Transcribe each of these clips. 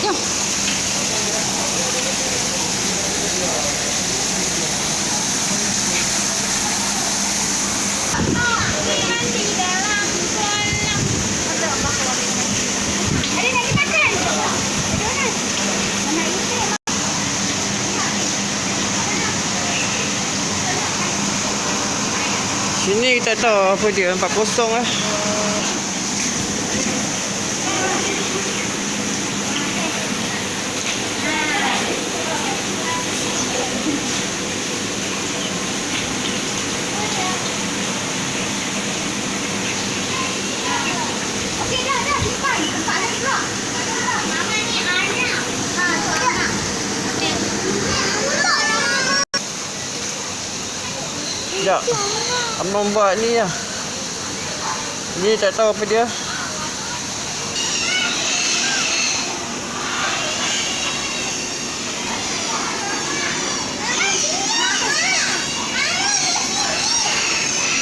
Jom. Sini kita tahu apa dia 40 lah. Sekejap. Abang buat ni lah. Ni tak tahu apa dia.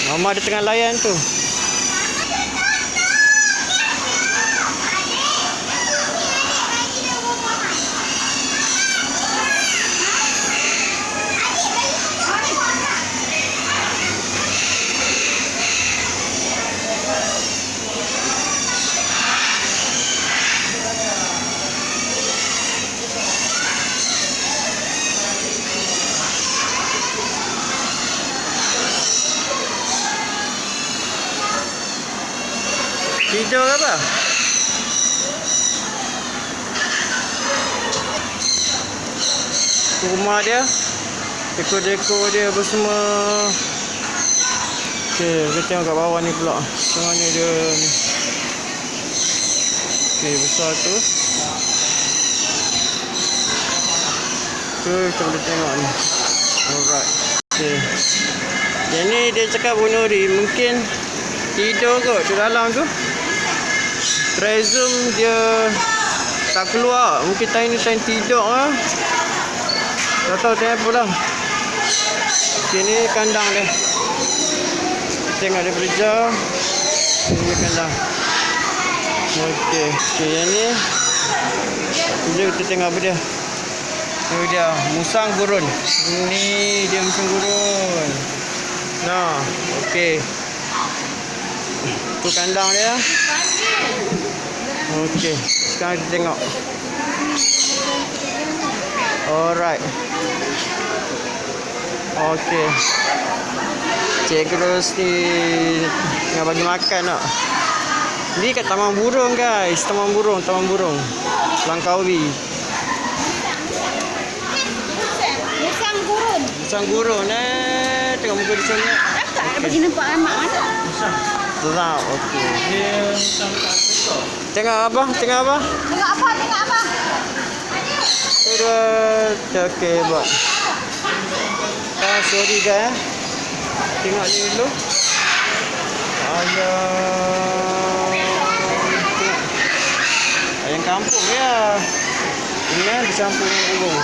Mama ada tengah layan tu. Tidur ke apa? Rumah dia, dekor-dekor dia apa semua. Okey, kita tengok kat bawah ni pula. Macam mana dia ni. Okey, besar tu. Tu kita boleh tengok ni. Alright. Okey. Yang ni dia cakap Bu Nuri mungkin tidur kot di dalam tu. Presume dia tak keluar. Mungkin time ni time tidur lah. Tak tahu time apa lah. Sini kandang dia. Tengok dia kerja. Ini kandang. Okey. Okey, yang ni sekejap kita tengok apa dia. Ini dia musang gurun. Ini dia musang gurun. Nah, okey. Tu kandang dia. Okey, sekarang kita tengok. Alright. Okey. Cik Ros ni tengah bagi makan tak. Ni kat taman burung guys. Taman burung. Langkawi. Musang gurun. Musang gurun tengok muka dia sangat. Tak bagi nampak anak masak. Lah, okey. Dia tengok apa? Tengok apa? Okey, buat. Sorry guys. Tengok ni dulu. Ayam kampung ya. Ini dicampur dengan burung.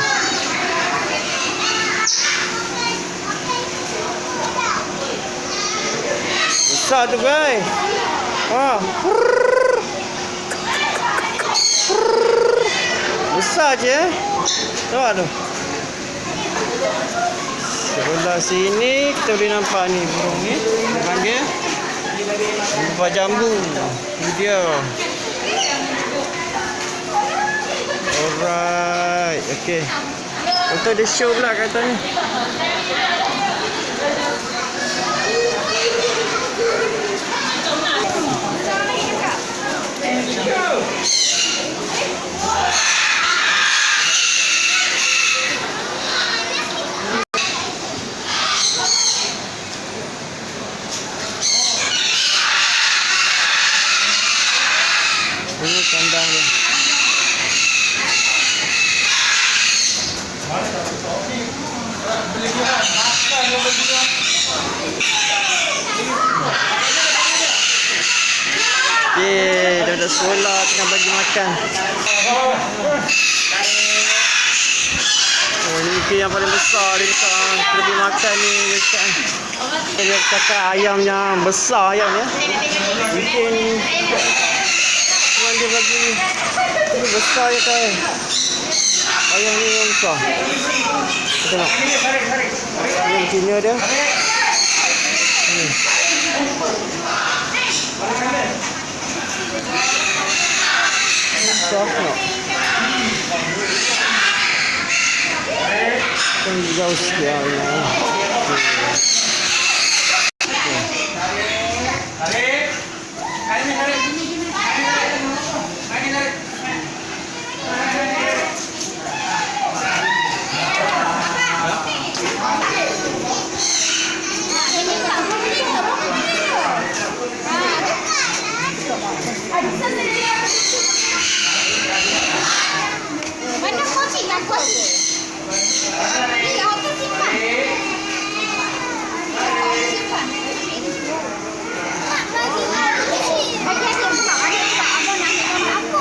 Besar tu guys. Besar je. Tengok tu. Sebelah sini kita boleh nampak ni burung ni. Dia panggil Buah jambu. Ini dia. Alright. Okay. Untuk dia show pula katanya. Ini kandang dia. Okey, dah Budak sekolah tengah bagi makan. Oh, ni mungkin yang paling besar dia cakap. Lebih makan ni dia cakap. Dia cakap ayamnya besar ayam ya. Mungkin tuan dia bagi ni besar je kan. Ayam ni yang besar. Kita tengok. Ayam Cina dia. Besar tengok. Kan jauh sikit lah ya. Mana koci yang koci? Ini auto simpan. Simpan. Bagi ada buka, ada buka. Abang nak apa?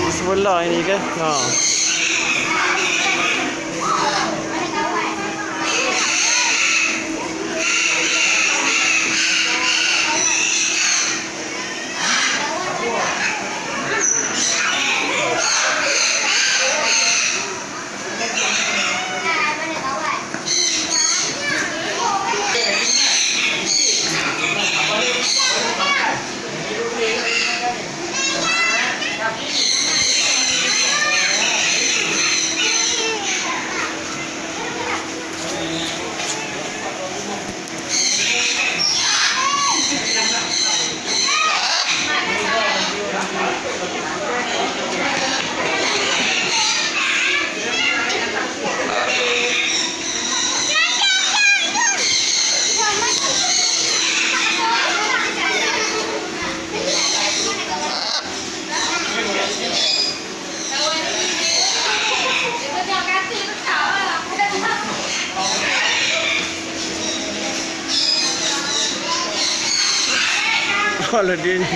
Sebelah ini kan. Ha. Kalau dia ni.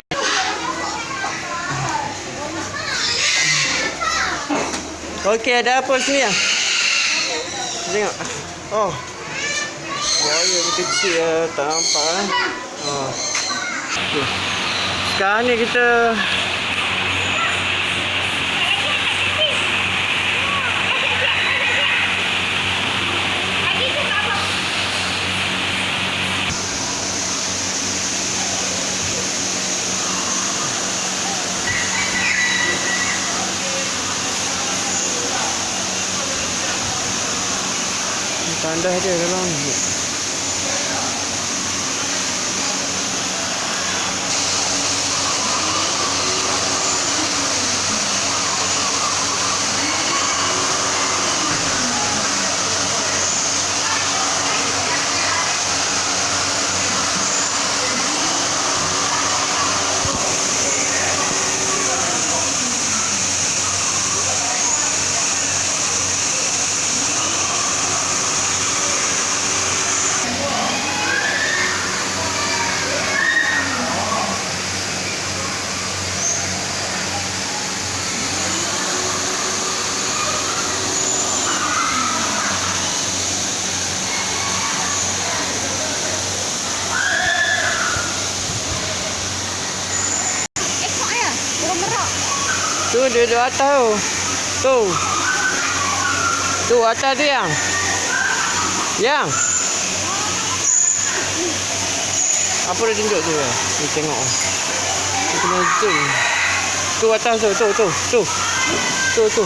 Okey, ada apa sini ya? Tengok. Oh. Buaya kecil ya, tak nampak. Oh. Okay. Sekarang ni kita tanda dia dalam ni. Tu dia duduk atas tu. Tu. Tu atas tu yang. Yang. Apa dia tunjuk tu? Ni tengok. Ni kena zoom. Tu atas tu, tu, tu, tu. Tu, tu.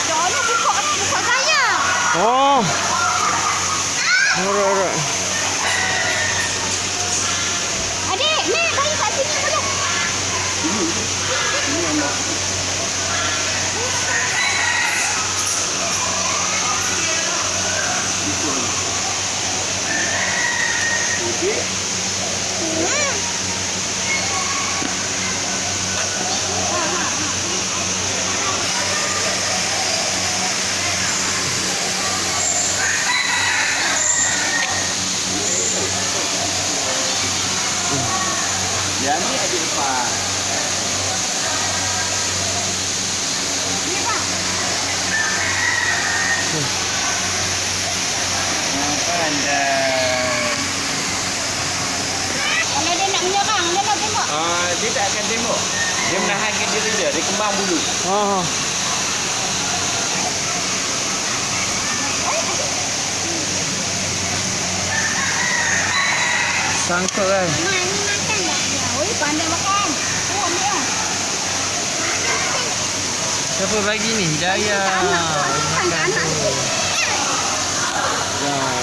Jangan buka saya. Oh. Alright. Adik, ni bayi kat sini boleh. Dia tak akan tembak. Dia menahankan diri dia. Dia kembang bulu. Oh. Sangkut kan. Mak ni makan tak dia? Oi, pandai makan. Oh, ambil lah. Siapa bagi ni? Hidayah. Anak tu, anak tu. Ya.